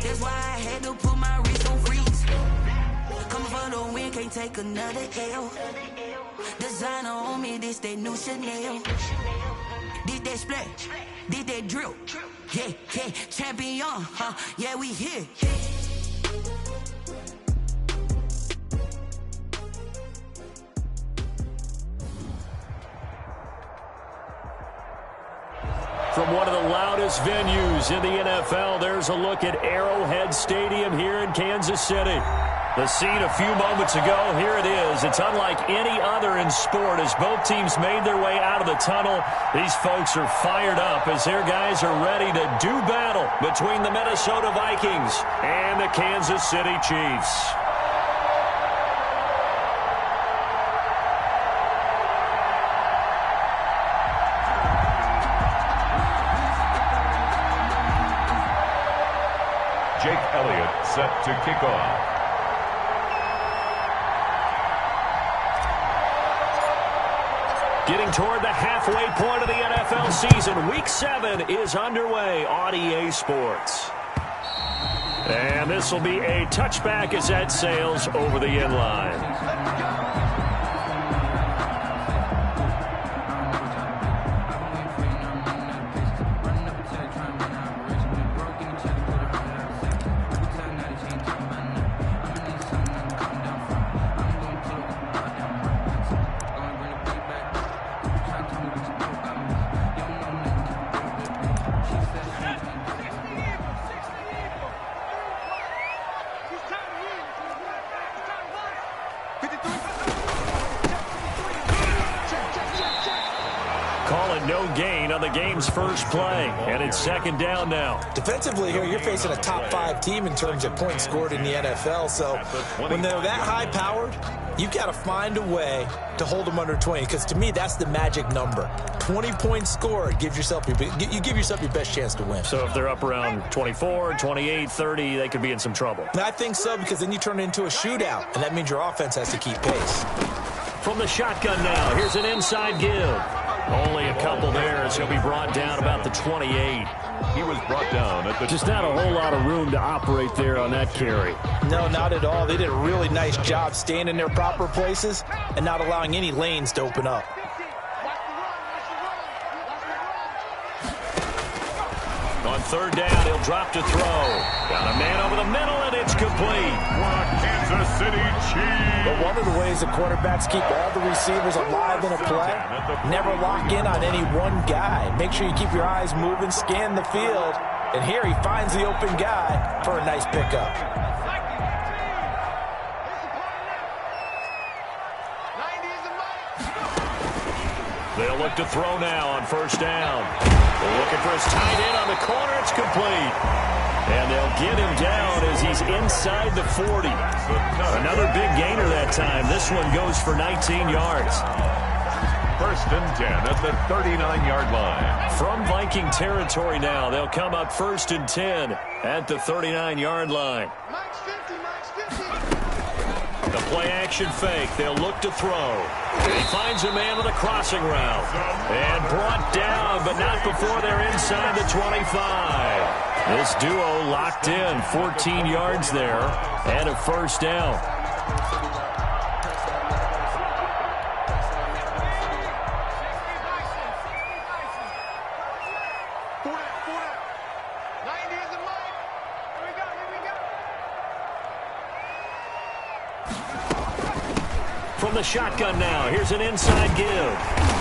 That's why I had to put my wrist on freeze. Coming for the win, can't take another L. Designer on me, this that new Chanel. Did that splash, did that drill. Yeah, yeah, champion, huh? Yeah, we here. From one of the loudest venues in the NFL, there's a look at Arrowhead Stadium here in Kansas City. The scene a few moments ago, here it is. It's unlike any other in sport as both teams made their way out of the tunnel. These folks are fired up as their guys are ready to do battle between the Minnesota Vikings and the Kansas City Chiefs. Jake Elliott set to kick off. Getting toward the halfway point of the NFL season. Week 7 is underway on EA Sports. And this will be a touchback as that sails over the end line. Calling no gain on the game's first play, and it's second down now. Defensively here, you're facing a top-5 team in terms of points scored in the NFL, so when they're that high-powered, you've got to find a way to hold them under 20, because to me, that's the magic number. 20 points scored, you give yourself your best chance to win. So if they're up around 24, 28, 30, they could be in some trouble. I think so, because then you turn it into a shootout, and that means your offense has to keep pace. From the shotgun now, here's an inside give. Only a couple there as he'll be brought down about the 28. He was brought down at the... Just not a whole lot of room to operate there on that carry. No, not at all. They did a really nice job staying in their proper places and not allowing any lanes to open up. On third down, he'll drop to throw. Got a man over the middle, and it's complete. Kansas City Chiefs. But one of the ways the quarterbacks keep all the receivers alive in a play, never lock in on any one guy. Make sure you keep your eyes moving, scan the field, and here he finds the open guy for a nice pickup. They'll look to throw now on first down. They're looking for his tight end on the corner. It's complete. And they'll get him down as he's inside the 40. Another big gainer that time. This one goes for 19 yards. First and 10 at the 39-yard line. From Viking territory now, they'll come up first and 10 at the 39-yard line. The play-action fake. They'll look to throw. He finds a man with a crossing route. And brought down, but not before they're inside the 25. This duo locked in. 14 yards there and a first down. From the shotgun now, here's an inside give.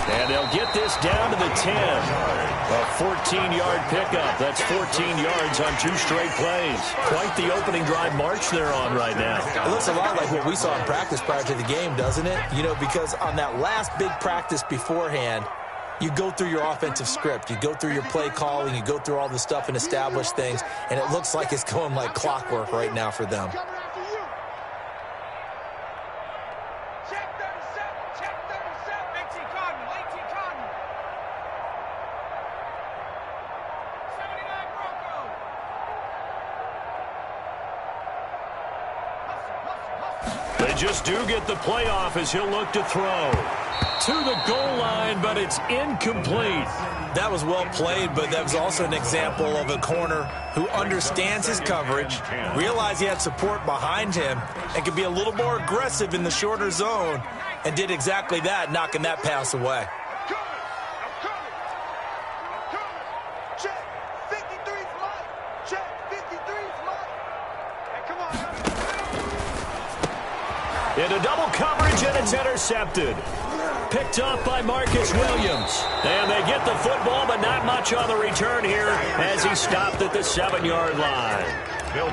And they'll get this down to the 10. A 14-yard pickup. That's 14 yards on 2 straight plays. Quite the opening drive march they're on right now. It looks a lot like what we saw in practice prior to the game, doesn't it? You know, because on that last big practice beforehand, you go through your offensive script. You go through your play calling. You go through all the stuff and establish things. And it looks like it's going like clockwork right now for them. They just do get the playoff as he'll look to throw. To the goal line, but it's incomplete. That was well played, but that was also an example of a corner who understands his coverage, realized he had support behind him, and could be a little more aggressive in the shorter zone, and did exactly that, knocking that pass away. Into double coverage, and it's intercepted. Picked up by Marcus Williams. And they get the football, but not much on the return here as he stopped at the 7-yard line.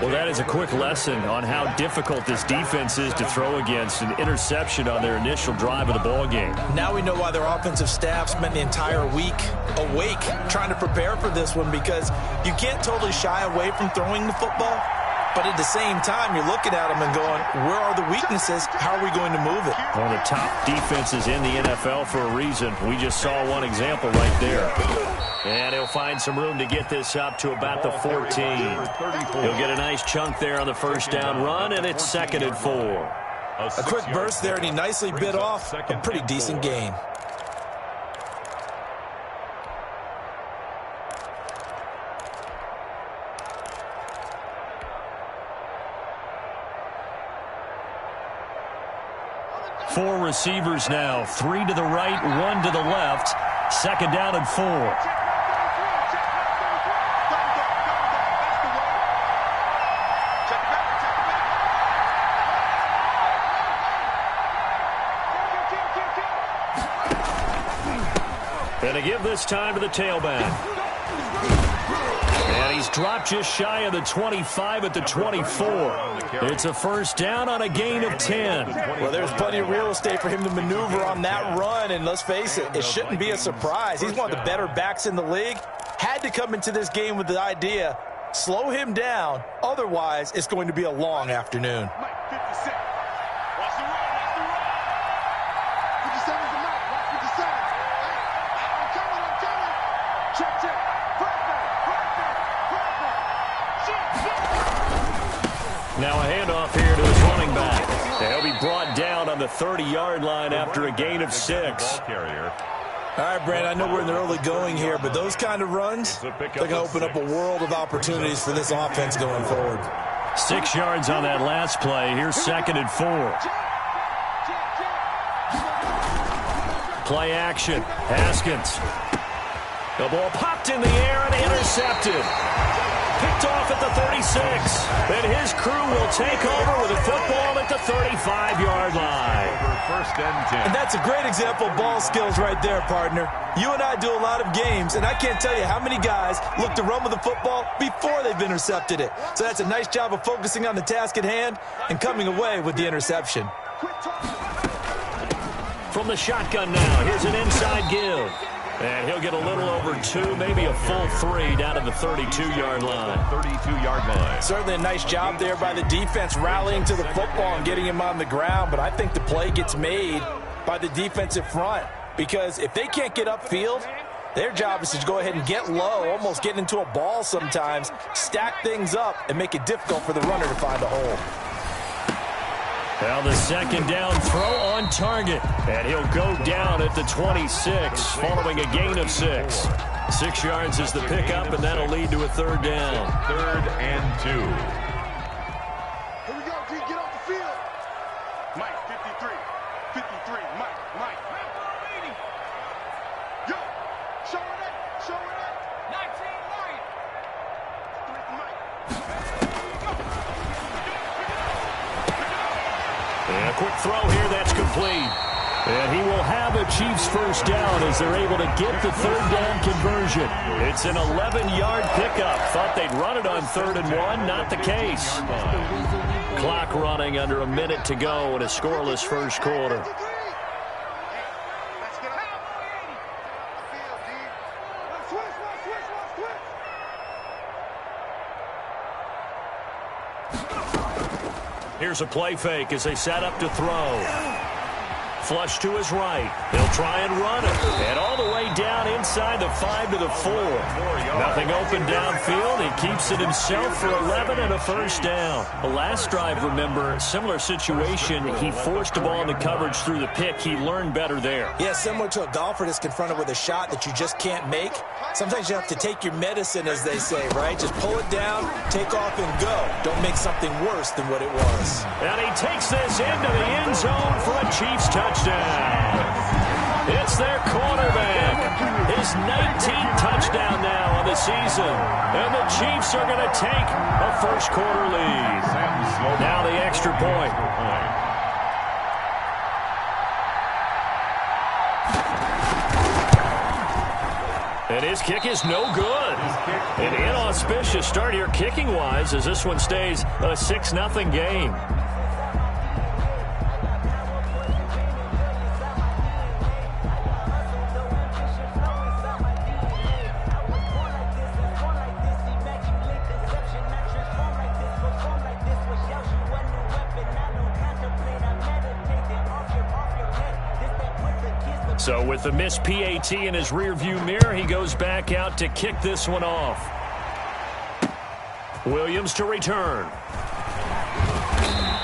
Well, that is a quick lesson on how difficult this defense is to throw against. An interception on their initial drive of the ball game. Now we know why their offensive staff spent the entire week awake trying to prepare for this one, because you can't totally shy away from throwing the football. But at the same time, you're looking at them and going, where are the weaknesses? How are we going to move it? One of the top defenses in the NFL for a reason. We just saw one example right there. And he'll find some room to get this up to about the 14. He'll get a nice chunk there on the first down run, and it's 2nd and 4. A quick burst there, and he nicely bit off a pretty decent gain. Four receivers now, 3 to the right, 1 to the left. 2nd down and 4. And to give this time to the tailback. And he's dropped just shy of the 25 at the 24. It's a first down on a gain of 10. Well, there's plenty of real estate for him to maneuver on that run, and let's face it, it shouldn't be a surprise. He's one of the better backs in the league. Had to come into this game with the idea, slow him down, otherwise it's going to be a long afternoon. Now a handoff here to his running back. He'll be brought down on the 30-yard line after a gain of 6. All right, Brandon, I know we're in the early going here, but those kind of runs, they're going to open up a world of opportunities for this offense going forward. 6 yards on that last play. Here's 2nd and 4. Play action. Haskins. The ball popped in the air and intercepted. Picked off at the 36. And his crew will take over with a football at the 35-yard line. And that's a great example of ball skills right there, partner. You and I do a lot of games, and I can't tell you how many guys look to run with the football before they've intercepted it. So that's a nice job of focusing on the task at hand and coming away with the interception. From the shotgun now, here's an inside give. And he'll get a little over 2, maybe a full 3 down to the 32-yard line. 32-yard line. Certainly a nice job there by the defense rallying to the football and getting him on the ground. But I think the play gets made by the defensive front, because if they can't get upfield, their job is to go ahead and get low, almost get into a ball sometimes, stack things up, and make it difficult for the runner to find a hole. Well, the 2nd down throw on target. And he'll go down at the 26 following a gain of 6. 6 yards is the pickup, and that'll lead to a 3rd down. 3rd and 2. Here we go, D. Get off the field. Mike, 53. 53. Mike. Yo, show it up. 19, Mike. 3 Mike. And a quick throw here, that's complete. And he will have a Chiefs first down as they're able to get the 3rd down conversion. It's an 11-yard pickup. Thought they'd run it on 3rd and 1. Not the case. Clock running under a minute to go in a scoreless first quarter. Here's a play fake as they set up to throw. Flush to his right. He'll try and run it. And all the way down inside the 5 to the 4. Nothing open downfield. He keeps it himself for 11 and a first down. The last drive, remember, similar situation. He forced the ball into coverage through the pick. He learned better there. Yeah, similar to a golfer that's confronted with a shot that you just can't make. Sometimes you have to take your medicine, as they say, right? Just pull it down, take off, and go. Don't make something worse than what it was. And he takes this into the end zone for a Chiefs touchdown. It's their quarterback. His 19th touchdown now on the season. And the Chiefs are going to take a first-quarter lead. Now the extra point. And his kick is no good. An inauspicious start here kicking-wise as this one stays a 6-0 game. So with the missed PAT in his rearview mirror, he goes back out to kick this one off. Williams to return.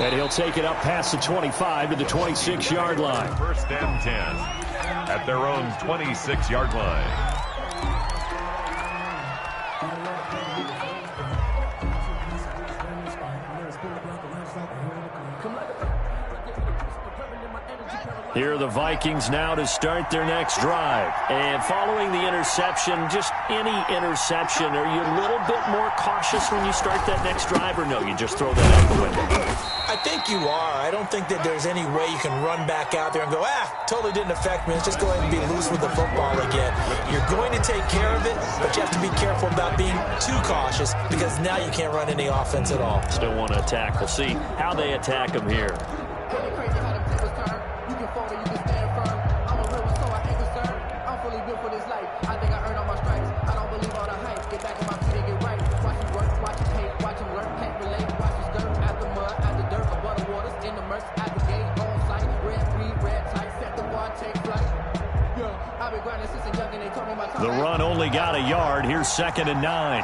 And he'll take it up past the 25 to the 26-yard line. First and 10 at their own 26-yard line. Here are the Vikings now to start their next drive. And following the interception, just any interception, are you a little bit more cautious when you start that next drive, or no, you just throw that out the window? I think you are. I don't think that there's any way you can run back out there and go, totally didn't affect me. Let's just go ahead and be loose with the football again. You're going to take care of it, but you have to be careful about being too cautious because now you can't run any offense at all. Still want to attack. We'll see how they attack him here. The run only got a yard. Here's 2nd and 9.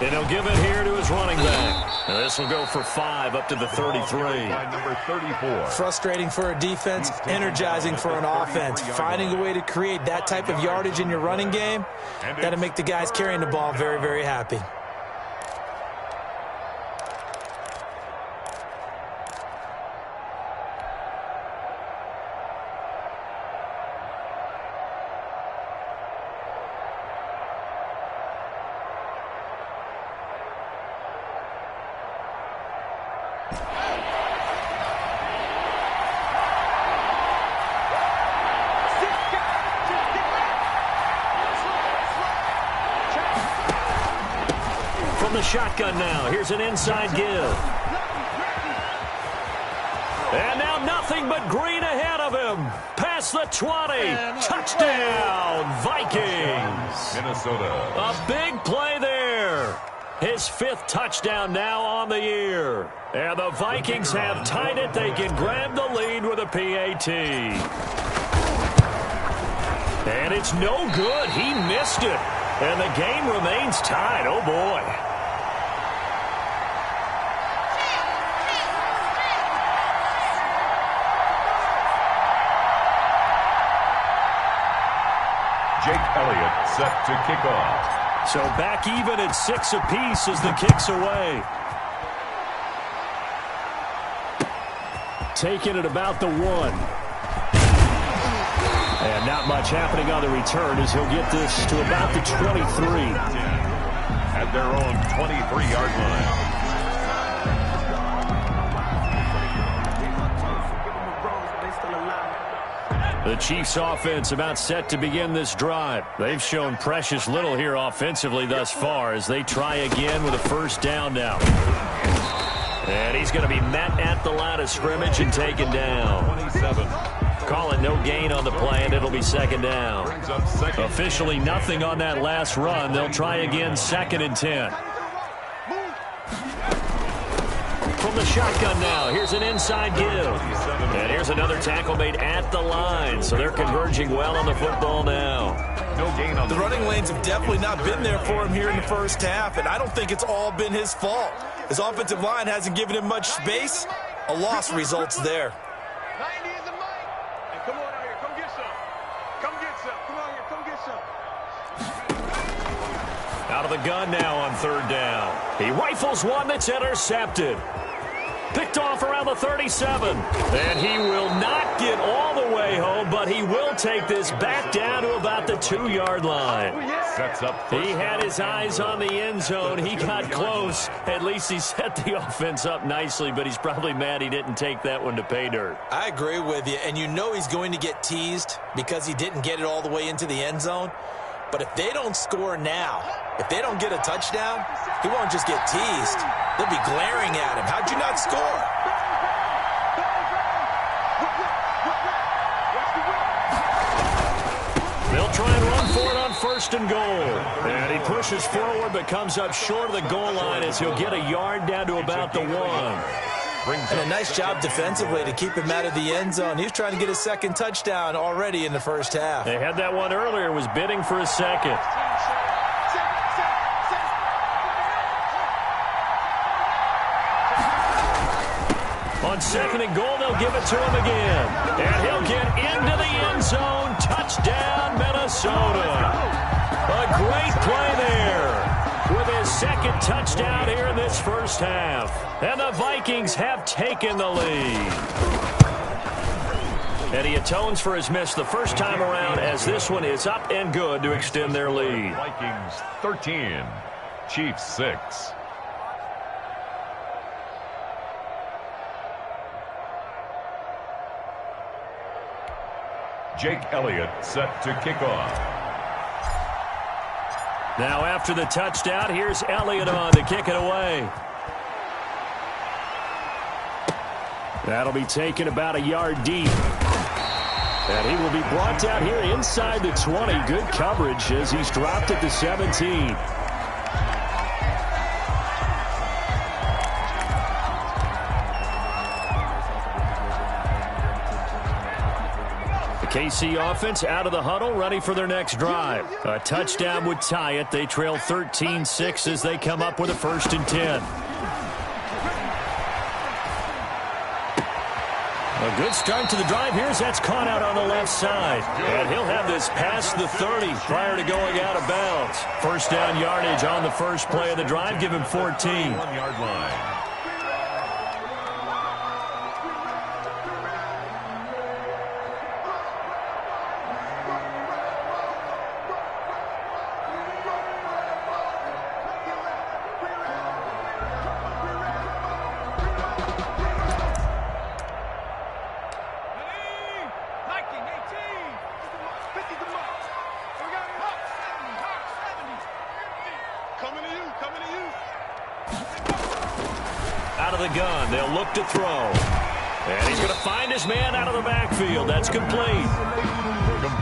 And he'll give it here to his running back. And this will go for 5 up to the 33. Number 34. Frustrating for a defense, energizing for an offense. Finding a way to create that type of yardage in your running game, got to make the guys carrying the ball very, very happy. The shotgun now. Here's an inside give. And now nothing but green ahead of him. Past the 20. Touchdown, Vikings. Minnesota. A big play there. His 5th touchdown now on the year. And the Vikings have tied it. They can grab the lead with a PAT. And it's no good. He missed it. And the game remains tied. Oh, boy. Jake Elliott set to kick off. So back even at 6 apiece as the kick's away. Taking it about the 1. And not much happening on the return as he'll get this to about the 23. At their own 23-yard line. The Chiefs offense about set to begin this drive. They've shown precious little here offensively thus far as they try again with a first down now. And he's going to be met at the line of scrimmage and taken down. 27. Call it no gain on the play, and it'll be 2nd down. Officially nothing on that last run. They'll try again 2nd and 10. From the shotgun now, here's an inside give. And here's another tackle made at the line. So they're converging well on the football now. No gain on the running lanes have definitely not been there for him here in the first half, and I don't think it's all been his fault. His offensive line hasn't given him much space. A loss results there. 90 is a mic. And come on out here. Come get some. Come get some. Come out here. Come get some. Out of the gun now on third down. He rifles one that's intercepted. Picked off around the 37. And he will not get all the way home, but he will take this back down to about the 2-yard line. Sets up. He had his eyes on the end zone. He got close. At least he set the offense up nicely, but he's probably mad he didn't take that one to pay dirt. I agree with you, and you know he's going to get teased because he didn't get it all the way into the end zone. But if they don't score now, if they don't get a touchdown, he won't just get teased. They'll be glaring at him. How'd you not score? They'll try and run for it on first and goal. And he pushes forward but comes up short of the goal line as he'll get a yard down to about the 1. And a nice job defensively to keep him out of the end zone. He was trying to get his second touchdown already in the first half. They had that one earlier, was bidding for a second. On second and goal, they'll give it to him again. And he'll get into the end zone. Touchdown, Minnesota. A great play there with his second touchdown here in this first half. And the Vikings have taken the lead. And he atones for his miss the first time around as this one is up and good to extend their lead. Vikings 13, Chiefs 6. Jake Elliott set to kick off. Now after the touchdown, here's Elliott on to kick it away. That'll be taken about a yard deep. And he will be brought down here inside the 20. Good coverage as he's dropped at the 17. KC offense out of the huddle, ready for their next drive. A touchdown would tie it. They trail 13-6 as they come up with a 1st and 10. A good start to the drive. Here's that's caught out on the left side. And he'll have this past the 30 prior to going out of bounds. First down yardage on the first play of the drive. Give him 14. 1-yard line. Gun. They'll look to throw. And he's going to find his man out of the backfield. That's complete.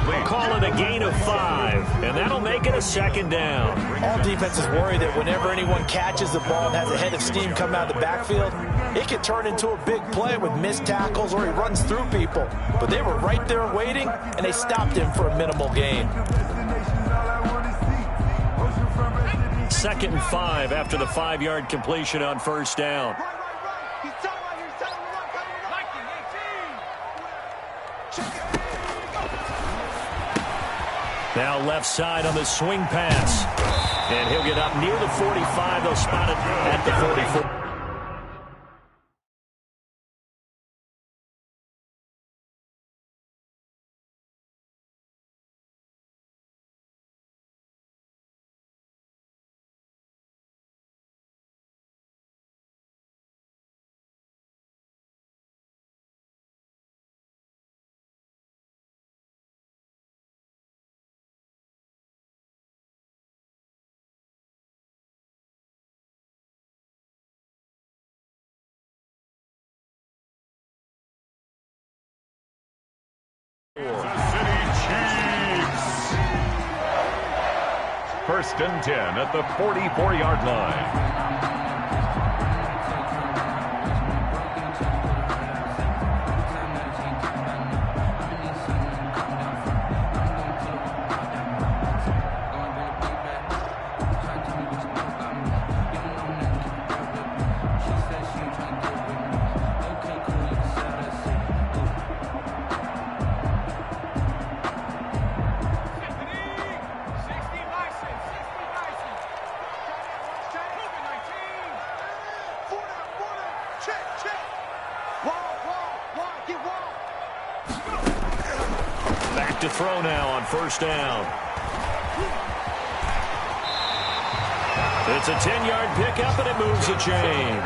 We'll call it a gain of 5, and that'll make it a 2nd down. All defenses worry that whenever anyone catches the ball and has a head of steam come out of the backfield, it can turn into a big play with missed tackles or he runs through people. But they were right there waiting, and they stopped him for a minimal gain. 2nd and 5 after the 5-yard completion on first down. Now left side on the swing pass. And he'll get up near the 45. They'll spot it at the 44. First and 10 at the 44-yard line. throw now on first down. It's a 10-yard pickup, and it moves the chains.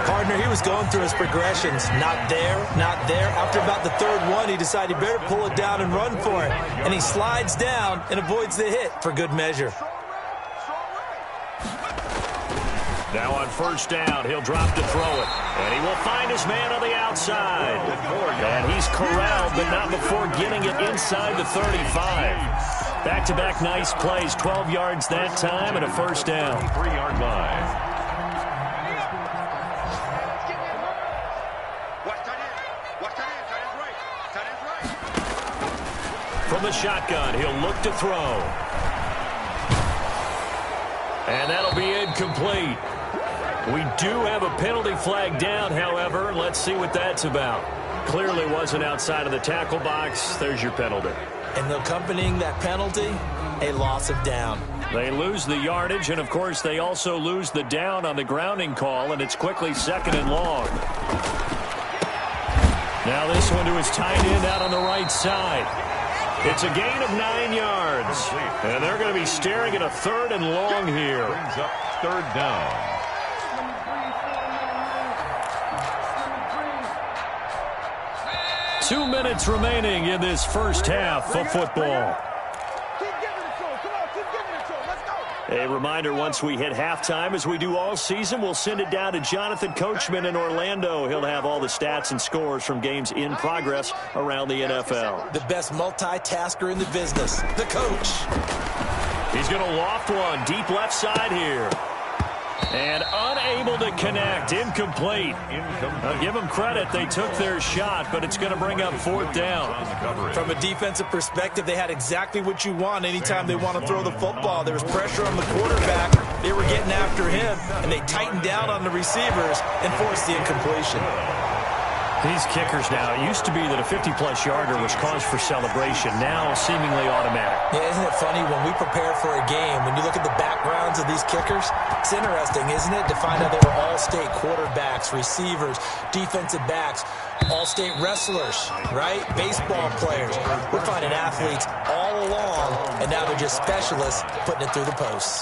Partner, he was going through his progressions. Not there, not there. After about the third one, he decided he better pull it down and run for it. And he slides down and avoids the hit for good measure. Now on first down, he'll drop to throw it. And he will find his man on the outside. And he's corralled, but not before getting it inside the 35. Back-to-back nice plays, 12 yards that time and a first down. 3-yard line. From the shotgun, he'll look to throw. And that'll be incomplete. We do have a penalty flag down, however. Let's see what that's about. Clearly wasn't outside of the tackle box. There's your penalty. And accompanying that penalty, a loss of down. They lose the yardage, and, of course, they also lose the down on the grounding call, and it's quickly 2nd and long. Now this one to his tight end out on the right side. It's a gain of 9 yards, and they're going to be staring at a 3rd and long here. Brings up 3rd down. Two minutes remaining in this first half of football. A reminder, once we hit halftime, as we do all season, we'll send it down to Jonathan Coachman in Orlando. He'll have all the stats and scores from games in progress around the NFL. The best multitasker in the business, the coach. He's going to loft one deep left side here. And unable to connect. Incomplete. I'll give them credit. They took their shot, but it's going to bring up 4th down. From a defensive perspective, they had exactly what you want anytime they want to throw the football. There was pressure on the quarterback. They were getting after him, and they tightened down on the receivers and forced the incompletion. These kickers now, it used to be that a 50-plus yarder was cause for celebration. Now seemingly automatic. Yeah, isn't it funny when we prepare for a game, when you look at the backgrounds of these kickers, it's interesting, isn't it, to find out they were all-state quarterbacks, receivers, defensive backs, all-state wrestlers, right? Baseball players. We're finding athletes all along, and now they're just specialists putting it through the posts.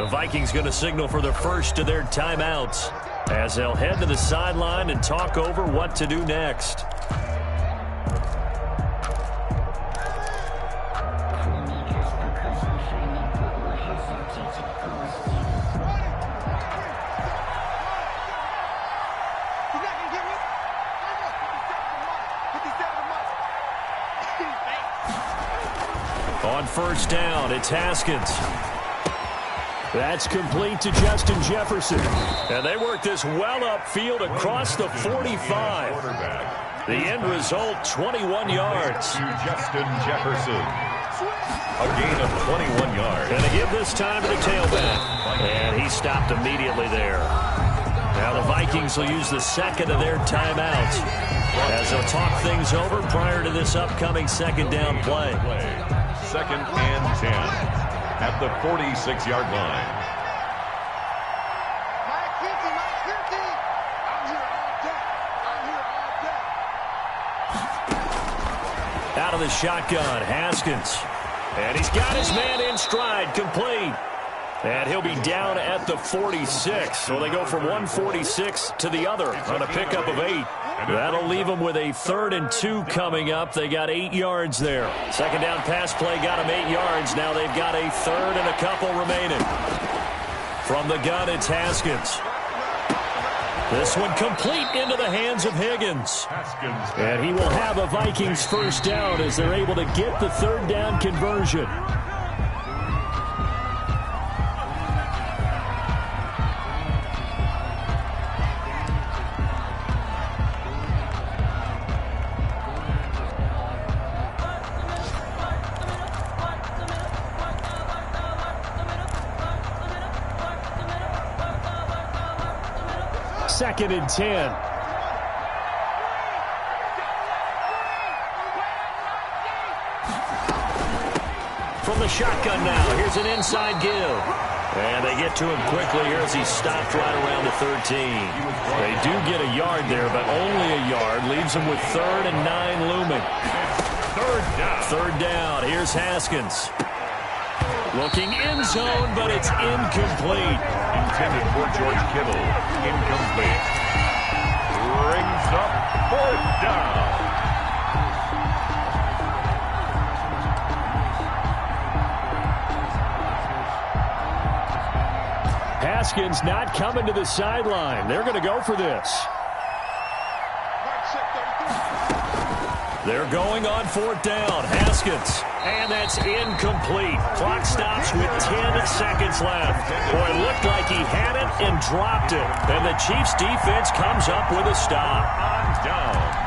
Vikings going to signal for the first of their timeouts as they'll head to the sideline and talk over what to do next. On first down, it's Haskins. That's complete to Justin Jefferson. And they work this well upfield across the 45. The end result, 21 yards. To Justin Jefferson. A gain of 21 yards. And they give this time to the tailback. And he stopped immediately there. Now the Vikings will use the 2nd of their timeouts as they'll talk things over prior to this upcoming 2nd down play. 2nd and 10. At the 46-yard line. Out of the shotgun, Haskins. And he's got his man in stride, complete. And he'll be down at the 46. So they go from 146 to the other on a pickup of 8. That'll leave them with a 3rd and 2 coming up. They got 8 yards there. 2nd down pass play got them 8 yards. Now they've got a 3rd and a couple remaining. From the gun, it's Haskins. This one complete into the hands of Higgins. And he will have a Vikings first down as they're able to get the 3rd down conversion. 2nd and 10. From the shotgun now, here's an inside give. And they get to him quickly here as he's stopped right around the 13. They do get a yard there, but only a yard. Leaves them with 3rd and 9 looming. Third down. Here's Haskins. Looking end zone, but it's incomplete. Intended for George Kittle. Incomplete. Brings up 4th down. Haskins not coming to the sideline. They're going to go for this. They're going on 4th down. Haskins. And that's incomplete. Clock stops with 10 seconds left. Boy, it looked like he had it and dropped it. And the Chiefs defense comes up with a stop. On down.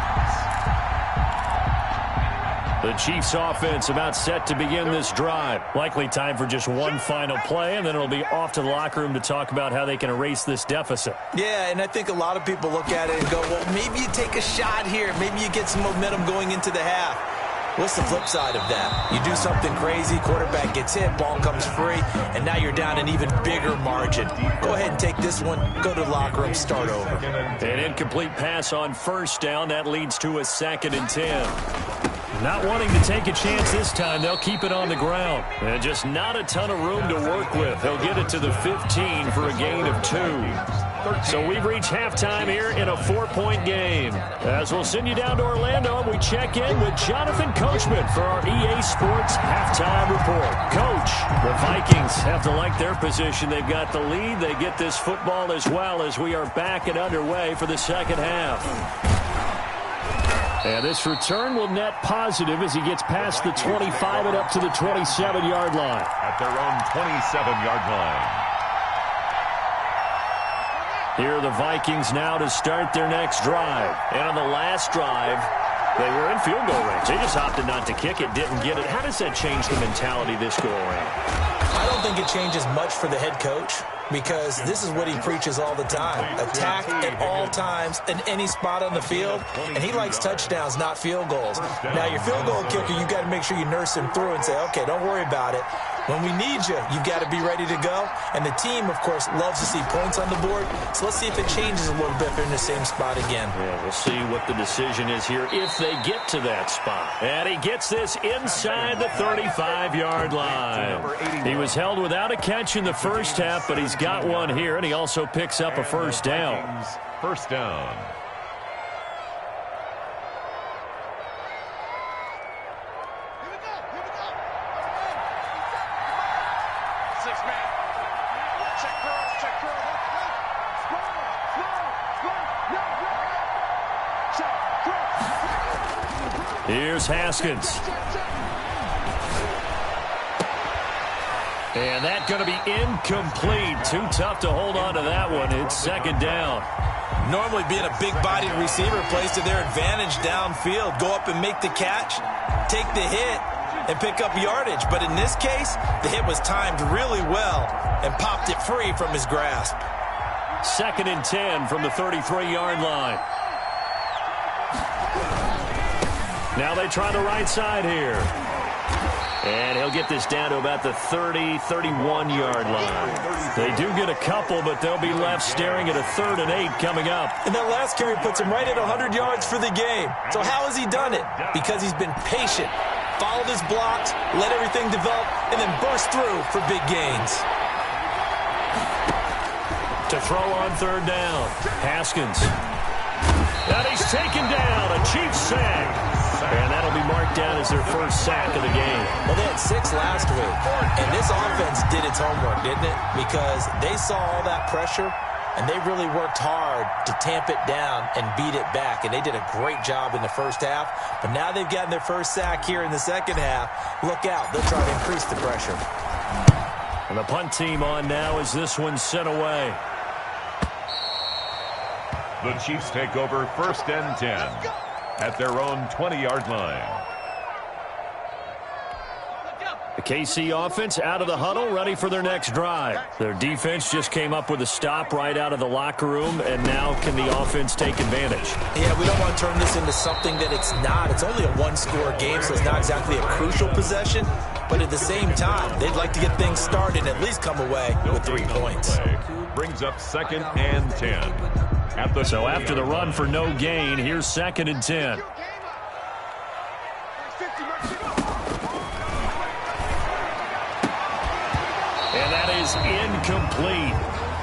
The Chiefs offense about set to begin this drive. Likely time for just one final play, and then it'll be off to the locker room to talk about how they can erase this deficit. Yeah, and I think a lot of people look at it and go, well, maybe you take a shot here. Maybe you get some momentum going into the half. What's the flip side of that? You do something crazy, quarterback gets hit, ball comes free, and now you're down an even bigger margin. Go ahead and take this one, go to the locker room, start over. An incomplete pass on 1st down. That leads to a 2nd and 10. Not wanting to take a chance this time, they'll keep it on the ground. And just not a ton of room to work with. He'll get it to the 15 for a gain of 2. So we've reached halftime here in a 4-point game. As we'll send you down to Orlando, and we check in with Jonathan Coachman for our EA Sports Halftime Report. Coach, the Vikings have to like their position. They've got the lead. They get this football as well as we are back and underway for the second half. And this return will net positive as he gets past the 25 and up to the 27-yard line. At their own 27-yard line. Here are the Vikings now to start their next drive. And on the last drive, they were in field goal range. They just opted not to kick it, didn't get it. How does that change the mentality this go around? I don't think it changes much for the head coach, because this is what he preaches all the time. Attack at all times in any spot on the field, and he likes touchdowns, not field goals. Now, your field goal kicker, you've got to make sure you nurse him through and say, okay, don't worry about it. When we need you, you've got to be ready to go. And the team, of course, loves to see points on the board. So let's see if it changes a little bit if they're in the same spot again. Yeah, we'll see what the decision is here if they get to that spot. And he gets this inside the 35-yard line. He was held without a catch in the first half, but he's got one here, and he also picks up a 1st down. 1st down. Here's Haskins. And that's going to be incomplete. Too tough to hold on to that one. It's 2nd down. Normally being a big-bodied receiver plays to their advantage downfield. Go up and make the catch, take the hit, and pick up yardage. But in this case, the hit was timed really well and popped it free from his grasp. 2nd and 10 from the 33-yard line. Now they try the right side here. And he'll get this down to about the 30, 31-yard line. They do get a couple, but they'll be left staring at a 3rd and 8 coming up. And that last carry puts him right at 100 yards for the game. So how has he done it? Because he's been patient, followed his blocks, let everything develop, and then burst through for big gains. To throw on 3rd down, Haskins. And he's taken down, a Chiefs sack. And that'll be marked down as their 1st sack of the game. Well, they had 6 last week, and this offense did its homework, didn't it? Because they saw all that pressure, and they really worked hard to tamp it down and beat it back. And they did a great job in the first half. But now they've gotten their 1st sack here in the second half. Look out. They'll try to increase the pressure. And the punt team on now as this one's sent away. The Chiefs take over 1st and 10 at their own 20-yard line. The KC offense out of the huddle, ready for their next drive. Their defense just came up with a stop right out of the locker room, and now can the offense take advantage? Yeah, we don't want to turn this into something that it's not. It's only a one-score game, so it's not exactly a crucial possession. But at the same time, they'd like to get things started and at least come away with 3 points. Brings up 2nd and 10. So after the run for no gain, here's 2nd and 10. And that is incomplete.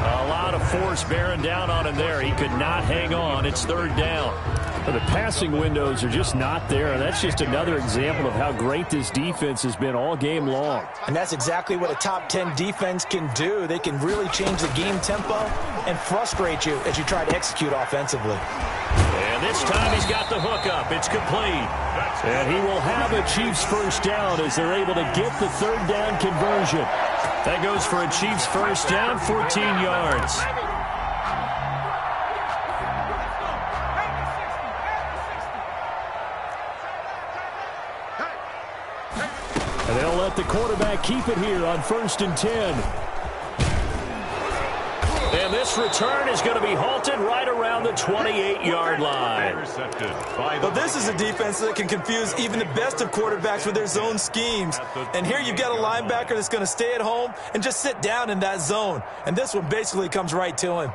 A lot of force bearing down on him there. He could not hang on. It's 3rd down. The passing windows are just not there. That's just another example of how great this defense has been all game long. And that's exactly what a top 10 defense can do. They can really change the game tempo and frustrate you as you try to execute offensively. And this time he's got the hook up. It's complete. And he will have a Chiefs first down as they're able to get the 3rd down conversion. That goes for a Chiefs first down, 14 yards. And they'll let the quarterback keep it here on 1st and 10. And this return is going to be halted right around the 28-yard line. But this is a defense that can confuse even the best of quarterbacks with their zone schemes. And here you've got a linebacker that's going to stay at home and just sit down in that zone. And this one basically comes right to him.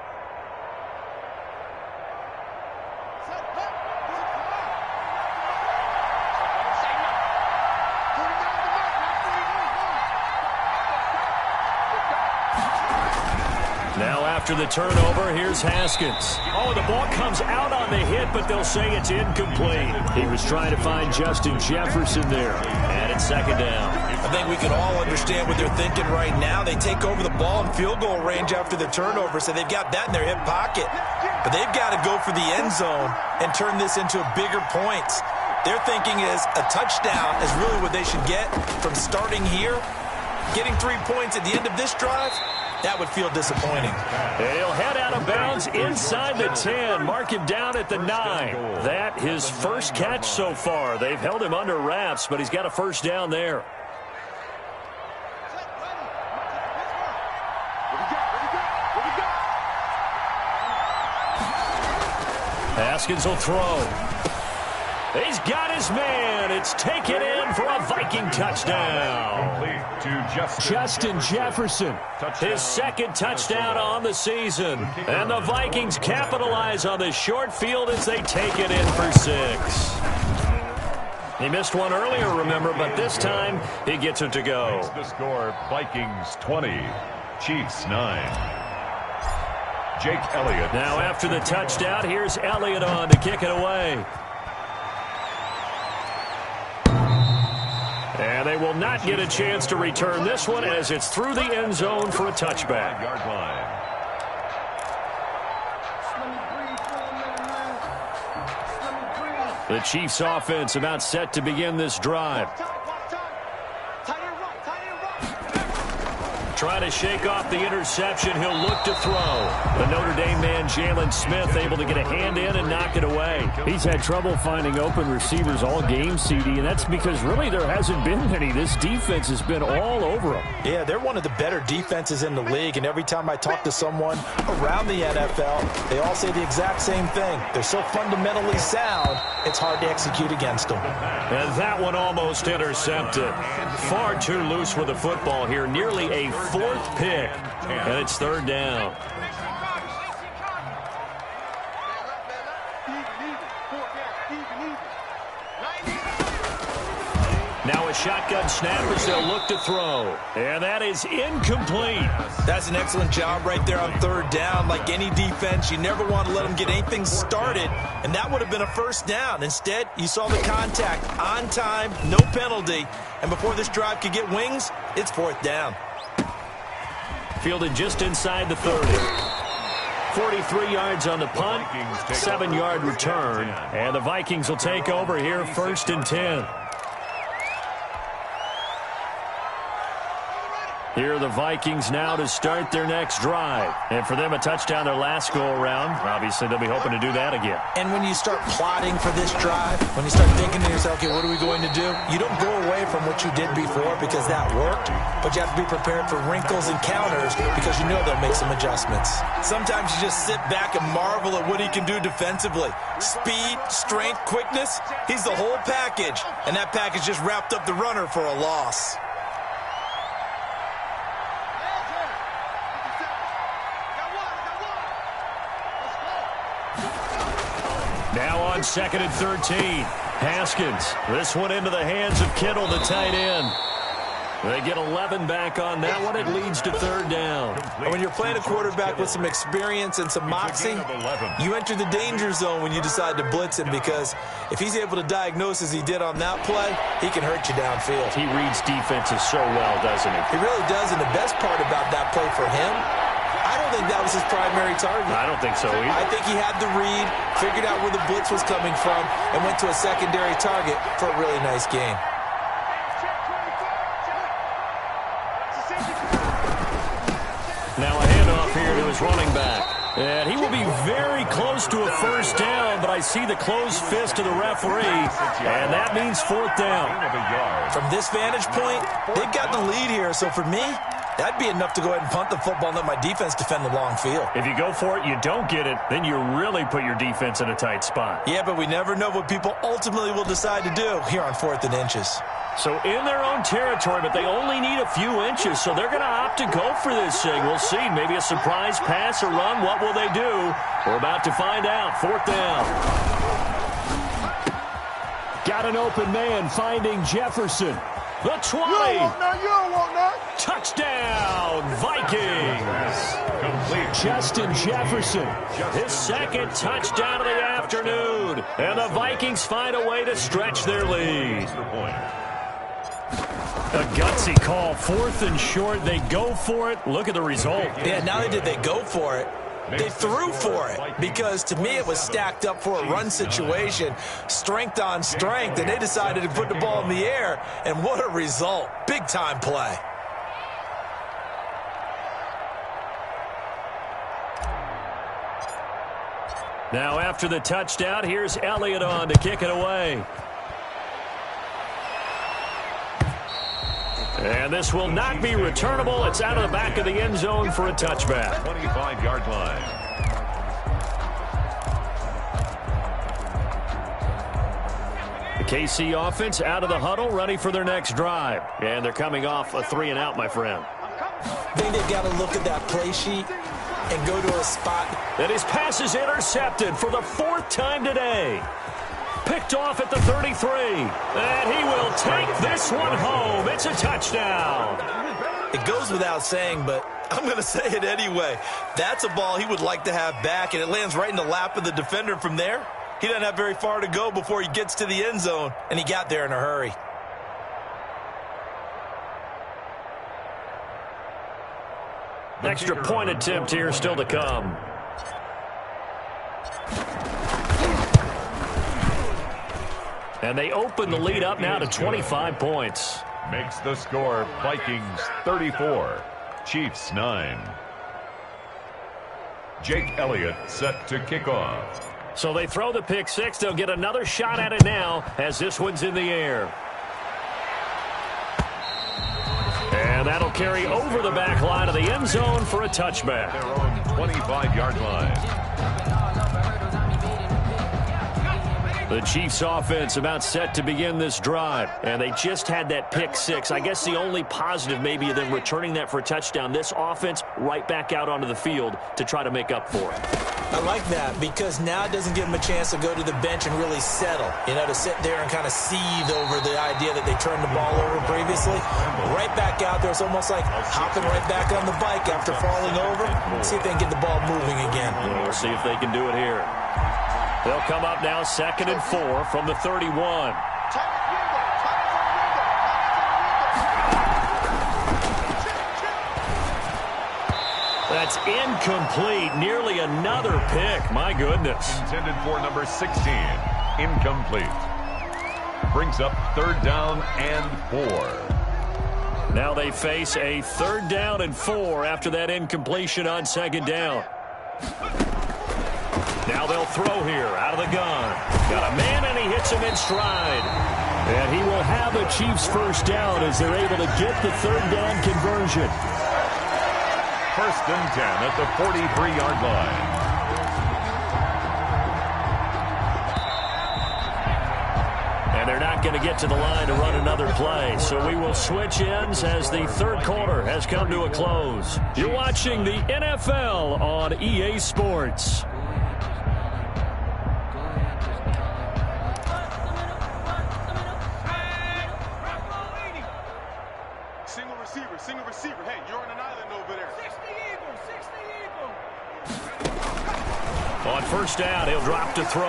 After the turnover, here's Haskins. Oh, the ball comes out on the hit, but they'll say it's incomplete. He was trying to find Justin Jefferson there. And it's 2nd down. I think we can all understand what they're thinking right now. They take over the ball in field goal range after the turnover, so they've got that in their hip pocket. But they've got to go for the end zone and turn this into bigger points. Their thinking is a touchdown is really what they should get from starting here. Getting 3 points at the end of this drive, that would feel disappointing. He'll head out of bounds inside the 10. Mark him down at the 9. That his first catch so far. They've held him under wraps, but he's got a first down there. Haskins will throw. He's got his man. It's taken in for a Viking touchdown. Justin Jefferson. His 2nd touchdown on the season. And the Vikings capitalize on the short field as they take it in for 6. He missed one earlier, remember, but this time he gets it to go. The score, Vikings 20, Chiefs 9. Jake Elliott. Now after the touchdown, here's Elliott on to kick it away. And they will not get a chance to return this one as it's through the end zone for a touchback. Yard line. The Chiefs offense about set to begin this drive. Trying to shake off the interception. He'll look to throw. The Notre Dame man, Jalen Smith, able to get a hand in and knock it away. He's had trouble finding open receivers all game, CD, and that's because really there hasn't been many. This defense has been all over them. Yeah, they're one of the better defenses in the league, and every time I talk to someone around the NFL, they all say the exact same thing. They're so fundamentally sound, it's hard to execute against them. And that one almost intercepted. Far too loose with the football here. Nearly a 4th pick, and it's 3rd down. Now a shotgun snap as they'll look to throw. And that is incomplete. That's an excellent job right there on 3rd down. Like any defense, you never want to let them get anything started, and that would have been a first down. Instead, you saw the contact on time, no penalty, and before this drive could get wings, it's 4th down. Fielded just inside the 30. 43 yards on the punt, 7-yard return, and the Vikings will take over here 1st and 10. Here are the Vikings now to start their next drive. And for them, a touchdown their last go-around. Obviously, they'll be hoping to do that again. And when you start plotting for this drive, when you start thinking to yourself, okay, what are we going to do? You don't go away from what you did before because that worked, but you have to be prepared for wrinkles and counters because you know they'll make some adjustments. Sometimes you just sit back and marvel at what he can do defensively. Speed, strength, quickness, he's the whole package. And that package just wrapped up the runner for a loss. Now on 2nd and 13. Haskins. This one into the hands of Kittle, the tight end. They get 11 back on that one. It leads to 3rd down. And when you're playing a quarterback with some experience and some moxie, you enter the danger zone when you decide to blitz him because if he's able to diagnose as he did on that play, he can hurt you downfield. He reads defenses so well, doesn't he? He really does, and the best part about that play for him, I don't think that was his primary target. I don't think so either. I think he had the read, figured out where the blitz was coming from, and went to a secondary target for a really nice gain. Now a handoff here to his running back. And he will be very close to a 1st down, but I see the closed fist of the referee, and that means 4th down. From this vantage point, they've got the lead here, so for me, that'd be enough to go ahead and punt the football and let my defense defend the long field. If you go for it, you don't get it, then you really put your defense in a tight spot. Yeah, but we never know what people ultimately will decide to do here on 4th and inches. So in their own territory, but they only need a few inches, so they're going to opt to go for this thing. We'll see. Maybe a surprise pass or run. What will they do? We're about to find out. 4th down. Got an open man finding Jefferson. The 20. You don't want none. You don't want none. Touchdown, Vikings. Justin Jefferson, his 2nd touchdown of the afternoon. And the Vikings find a way to stretch their lead. A gutsy call, 4th and short. They go for it. Look at the result. Yeah, not only did they go for it, they threw for it because, to me, it was stacked up for a run situation, strength on strength, and they decided to put the ball in the air, and what a result. Big-time play. Now, after the touchdown, here's Elliott on to kick it away. And this will not be returnable. It's out of the back of the end zone for a touchback. 25-yard line. The KC offense out of the huddle, ready for their next drive. And they're coming off a 3-and-out, my friend. I think they've got to look at that play sheet and go to a spot. And his pass is intercepted for the 4th time today. Picked off at the 33. And he will take this one home. It's a touchdown. It goes without saying, but I'm going to say it anyway. That's a ball he would like to have back, and it lands right in the lap of the defender from there. He doesn't have very far to go before he gets to the end zone, and he got there in a hurry. Extra point attempt here still to come. And they open the lead up now to 25 points. Makes the score Vikings 34, Chiefs 9. Jake Elliott set to kick off. So they throw the pick six. They'll get another shot at it now as this one's in the air. And that'll carry over the back line of the end zone for a touchback. Their own 25-yard line. The Chiefs offense about set to begin this drive. And they just had that pick six. I guess the only positive maybe of them returning that for a touchdown. This offense right back out onto the field to try to make up for it. I like that because now it doesn't give them a chance to go to the bench and really settle. You know, to sit there and kind of seethe over the idea that they turned the ball over previously. Right back out there. It's almost like hopping right back on the bike after falling over. See if they can get the ball moving again. We'll see if they can do it here. They'll come up now 2nd and 4 from the 31. That's incomplete. Nearly another pick. My goodness. Intended for number 16. Incomplete. Brings up 3rd down and 4. Now they face a 3rd down and 4 after that incompletion on 2nd down. Now they'll throw here out of the gun. Got a man, and he hits him in stride. And he will have the Chiefs 1st down as they're able to get the 3rd down conversion. 1st and 10 at the 43-yard line. And they're not going to get to the line to run another play. So we will switch ends as the 3rd quarter has come to a close. You're watching the NFL on EA Sports. Single receiver. Hey, you're on an island over there. 60 Eagle. On 1st down, he'll drop to throw.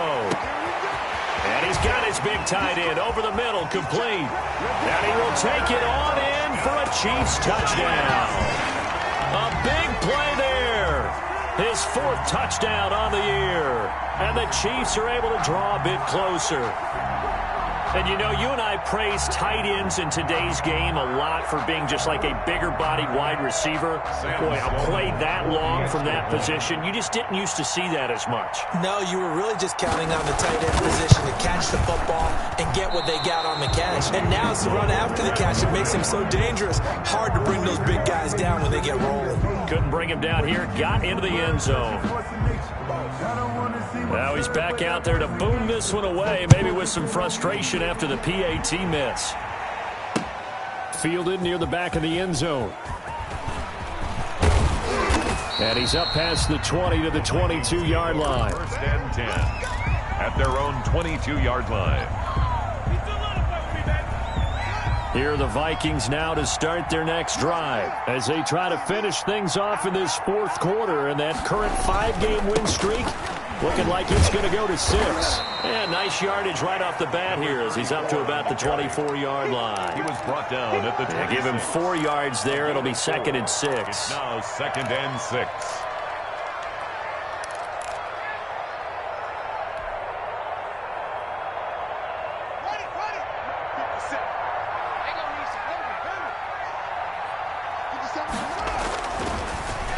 And he's got his big tight end over the middle, complete. And he will take it on in for a Chiefs touchdown. A big play there. His 4th touchdown on the year. And the Chiefs are able to draw a bit closer. And, you know, you and I praise tight ends in today's game a lot for being just like a bigger-bodied wide receiver. Boy, a play that long from that position, you just didn't used to see that as much. No, you were really just counting on the tight end position to catch the football and get what they got on the catch. And now it's the run after the catch that makes him so dangerous. Hard to bring those big guys down when they get rolling. Couldn't bring him down here. Got into the end zone. Now he's back out there to boom this one away, maybe with some frustration after the PAT miss. Fielded near the back of the end zone. And he's up past the 20 to the 22-yard line. 1st and 10 at their own 22-yard line. Here are the Vikings now to start their next drive as they try to finish things off in this 4th quarter, and that current 5-game win streak looking like it's going to go to 6. And nice yardage right off the bat here as he's up to about the 24-yard line. He was brought down at the 26. Give him 4 yards there. It'll be 2nd and 6. It's now 2nd and 6.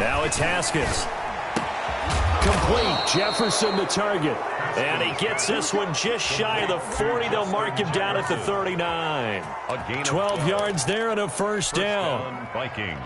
Now it's Haskins. Complete. Jefferson the target. And he gets this one just shy of the 40. They'll mark him down at the 39. 12 yards there and a 1st down. Vikings.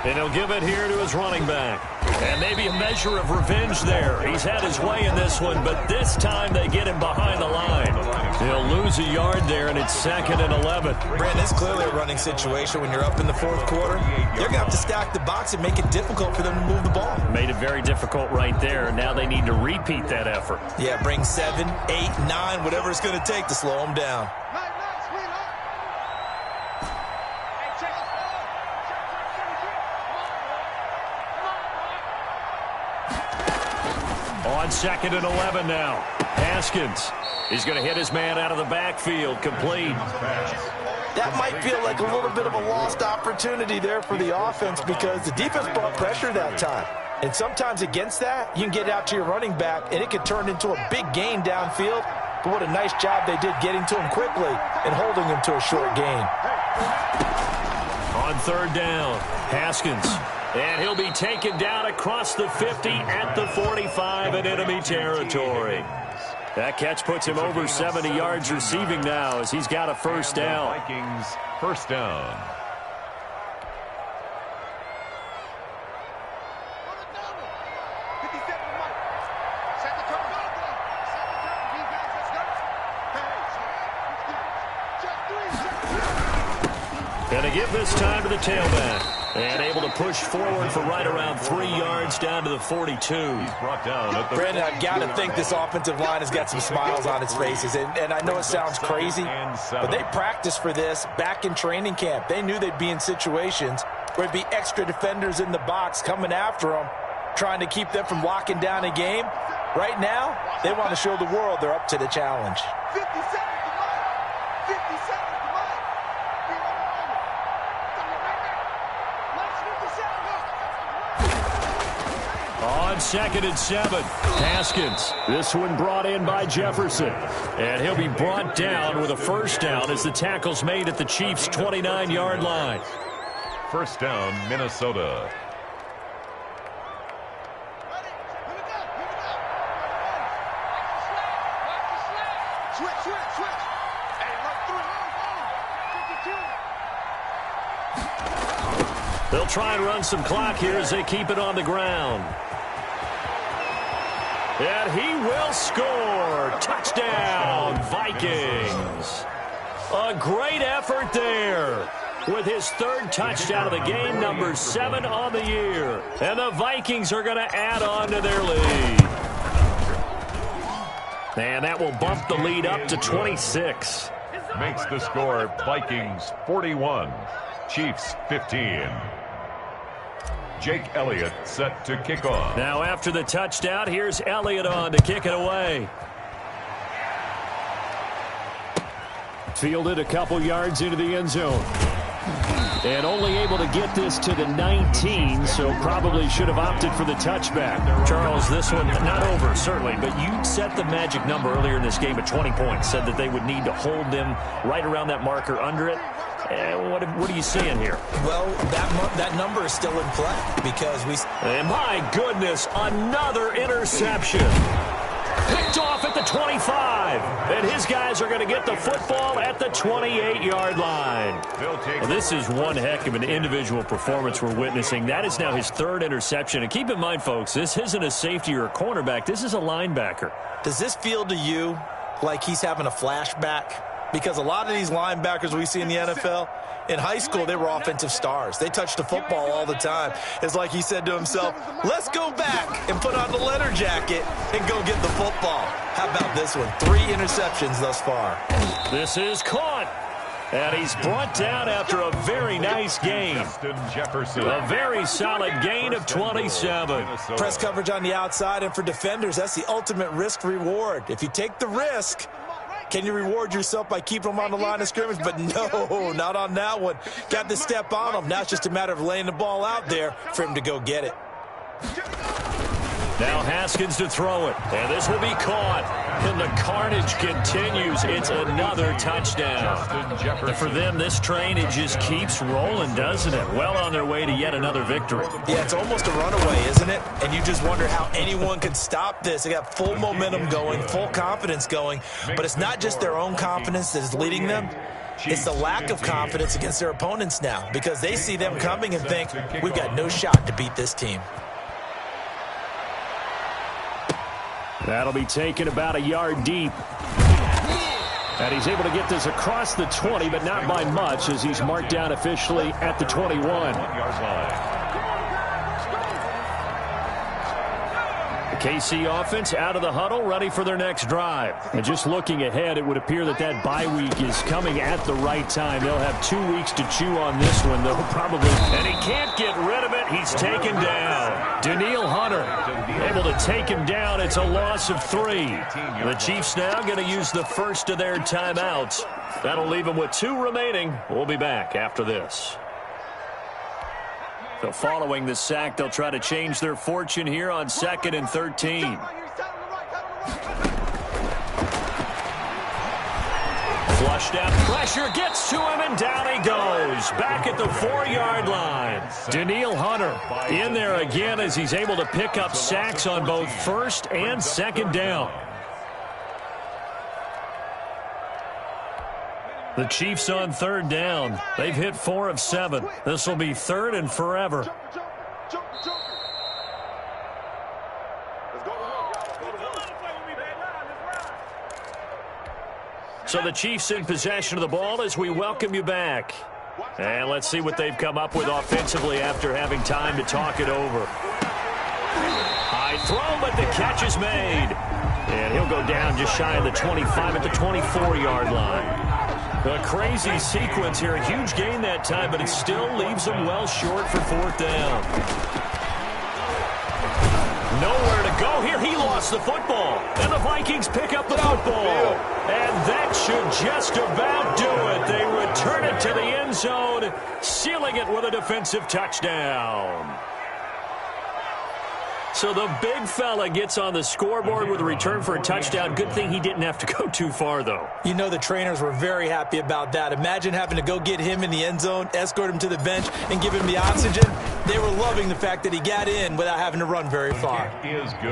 And he'll give it here to his running back. And maybe a measure of revenge there. He's had his way in this one, but this time they get him behind the line. He'll lose a yard there, and it's 2nd and 11. Brandon, it's clearly a running situation when you're up in the 4th quarter. They're going to have to stack the box and make it difficult for them to move the ball. Made it very difficult right there. Now they need to repeat that effort. Yeah, bring 7, 8, 9, whatever it's going to take to slow them down. On 2nd and 11 now. Haskins. He's going to hit his man out of the backfield. Complete. That might feel like a little bit of a lost opportunity there for the offense because the defense brought pressure that time. And sometimes against that, you can get out to your running back, and it could turn into a big gain downfield. But what a nice job they did getting to him quickly and holding him to a short gain. On 3rd down, Haskins. And he'll be taken down across the 50 at the 45 in enemy territory. That catch puts him over 70 yards receiving now as he's got a 1st down. Vikings 1st down. Going to give this time to the tailback. And able to push forward for right around 3 yards down to the 42. He's brought down at the Brandon, I've got to think this offensive line has got some smiles on its faces. And I know it sounds crazy, but they practiced for this back in training camp. They knew they'd be in situations where there'd be extra defenders in the box coming after them, trying to keep them from locking down a game. Right now, they want to show the world they're up to the challenge. 50 seconds to mine. 50 seconds to mine. Be right on it. Last 50 seconds. On 2nd and 7, Haskins. This one brought in by Jefferson. And he'll be brought down with a first down as the tackle's made at the Chiefs' 29-yard line. First down, Minnesota. They'll try and run some clock here as they keep it on the ground. And he will score. Touchdown, Vikings. A great effort there with his 3rd touchdown of the game, number 7 on the year. And the Vikings are going to add on to their lead. And that will bump the lead up to 26. Makes the score Vikings 41, Chiefs 15. Jake Elliott set to kick off. Now after the touchdown, here's Elliott on to kick it away. Fielded a couple yards into the end zone. And only able to get this to the 19, so probably should have opted for the touchback. Charles, this one not over, certainly, but you set the magic number earlier in this game at 20 points, said that they would need to hold them right around that marker under it. What are you seeing here? Well, that number is still in play because we... And my goodness, another interception. Picked off at the 25. And his guys are going to get the football at the 28-yard line. Well, this is one heck of an individual performance we're witnessing. That is now his 3rd interception. And keep in mind, folks, this isn't a safety or a cornerback. This is a linebacker. Does this feel to you like he's having a flashback? Because a lot of these linebackers we see in the NFL, in high school, they were offensive stars. They touched the football all the time. It's like he said to himself, let's go back and put on the leather jacket and go get the football. How about this one? 3 interceptions thus far. This is caught. And he's brought down after a very nice gain. A very solid gain of 27. Press coverage on the outside, and for defenders, that's the ultimate risk-reward. If you take the risk, can you reward yourself by keeping them on the line of scrimmage? But no, not on that one. Got to step on them. Now it's just a matter of laying the ball out there for him to go get it. Now Haskins to throw it. And this will be caught. And the carnage continues. It's another touchdown. And for them, this train, it just keeps rolling, doesn't it? Well on their way to yet another victory. Yeah, it's almost a runaway, isn't it? And you just wonder how anyone could stop this. They got full momentum going, full confidence going. But it's not just their own confidence that is leading them. It's the lack of confidence against their opponents now because they see them coming and think, we've got no shot to beat this team. That'll be taken about a yard deep. And he's able to get this across the 20, but not by much as he's marked down officially at the 21. The KC offense out of the huddle, ready for their next drive. And just looking ahead, it would appear that that bye week is coming at the right time. They'll have 2 weeks to chew on this one, though, probably. And he can't get rid of it. He's taken down. Danielle Hunter able to take him down. It's a loss of 3. The Chiefs now going to use the first of their timeouts. That'll leave them with 2 remaining. We'll be back after this. So following the sack, they'll try to change their fortune here on 2nd and 13. Flushed out pressure, gets to him, and down he goes. Back at the 4-yard line. Danielle Hunter in there again as he's able to pick up sacks on both 1st and 2nd down. The Chiefs on 3rd down. They've hit 4 of 7. This will be 3rd and forever. So the Chiefs in possession of the ball as we welcome you back. And let's see what they've come up with offensively after having time to talk it over. High throw, but the catch is made. And he'll go down just shy of the 25 at the 24-yard line. A crazy sequence here. A huge gain that time, but it still leaves them well short for 4th down. Nowhere to go here. He lost the football. And the Vikings pick up the football. And that should just about do it. They return it to the end zone, sealing it with a defensive touchdown. So the big fella gets on the scoreboard with a return for a touchdown. Good thing he didn't have to go too far, though. You know the trainers were very happy about that. Imagine having to go get him in the end zone, escort him to the bench, and give him the oxygen. They were loving the fact that he got in without having to run very far.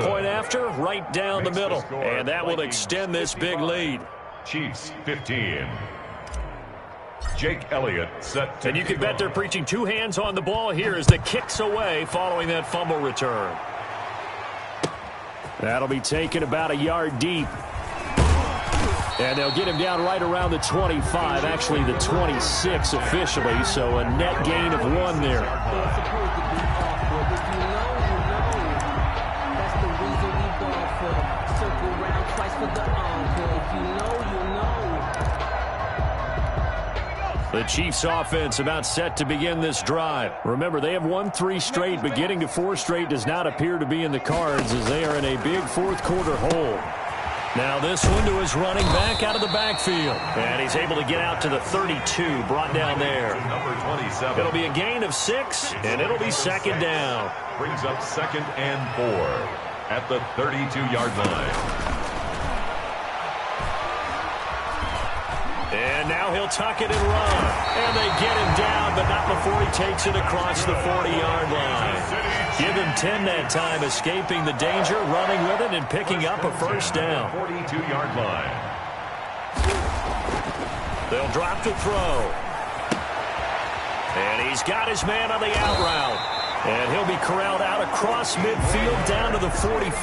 Point after, right down the middle. And that will extend this big lead. Chiefs 15. Jake Elliott set to And you can bet they're preaching two hands on the ball here as the kick's away following that fumble return. That'll be taken about a yard deep. And they'll get him down right around the 25, actually the 26 officially, so a net gain of 1 there. The Chiefs offense about set to begin this drive. Remember, they have won 3 straight, but getting to 4 straight does not appear to be in the cards as they are in a big fourth quarter hole. Now this one to his running back out of the backfield. And he's able to get out to the 32, brought down there. Number 27. It'll be a gain of 6, and it'll be second down. Brings up 2nd and 4 at the 32-yard line. And now he'll tuck it and run. And they get him down, but not before he takes it across the 40-yard line. Give him 10 that time, escaping the danger, running with it, and picking up a first down. 42-yard line. They'll drop to throw. And he's got his man on the out route. And he'll be corralled out across midfield down to the 45.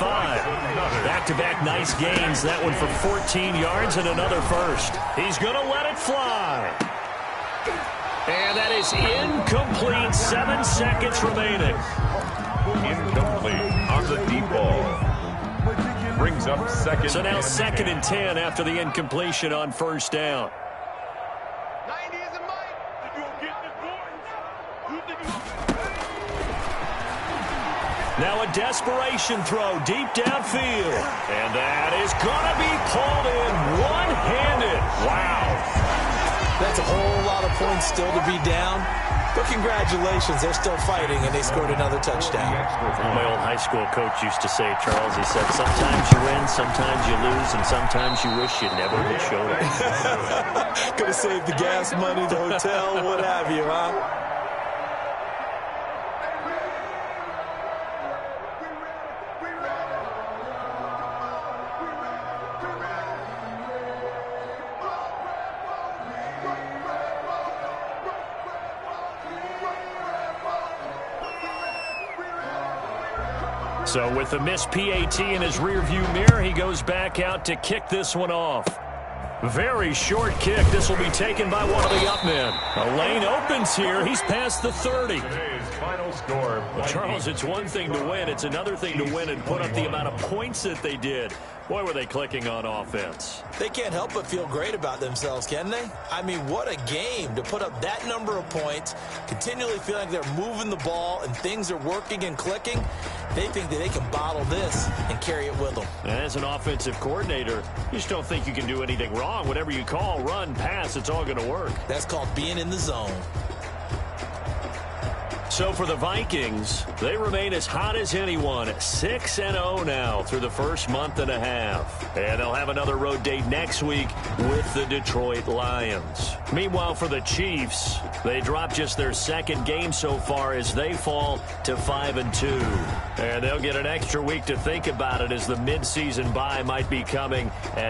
Back-to-back nice gains. That one for 14 yards and another first. He's going to let it fly. And that is incomplete. 7 seconds remaining. Incomplete on the deep ball. Brings up 2nd. So now 2nd and 10 after the incompletion on first down. Now a desperation throw deep downfield. And that is going to be pulled in one-handed. Wow. That's a whole lot of points still to be down. But congratulations, they're still fighting, and they scored another touchdown. My old high school coach used to say, Charles, he said, sometimes you win, sometimes you lose, and sometimes you wish you never would show up. Could have saved the gas money, the hotel, what have you, huh? So with the missed PAT in his rearview mirror, he goes back out to kick this one off. Very short kick. This will be taken by one of the up men. A lane opens here. He's past the 30. Final score. Well, Charles, it's one thing to win. It's another thing to win and put up the amount of points that they did. Boy, were they clicking on offense. They can't help but feel great about themselves, can they? I mean, what a game to put up that number of points, continually feeling like they're moving the ball and things are working and clicking. They think that they can bottle this and carry it with them. And as an offensive coordinator, you just don't think you can do anything wrong. Whatever you call, run, pass, it's all going to work. That's called being in the zone. So for the Vikings, they remain as hot as anyone, 6-0 now through the first month and a half. And they'll have another road date next week with the Detroit Lions. Meanwhile, for the Chiefs, they drop just their 2nd game so far as they fall to 5-2. And they'll get an extra week to think about it as the midseason bye might be coming.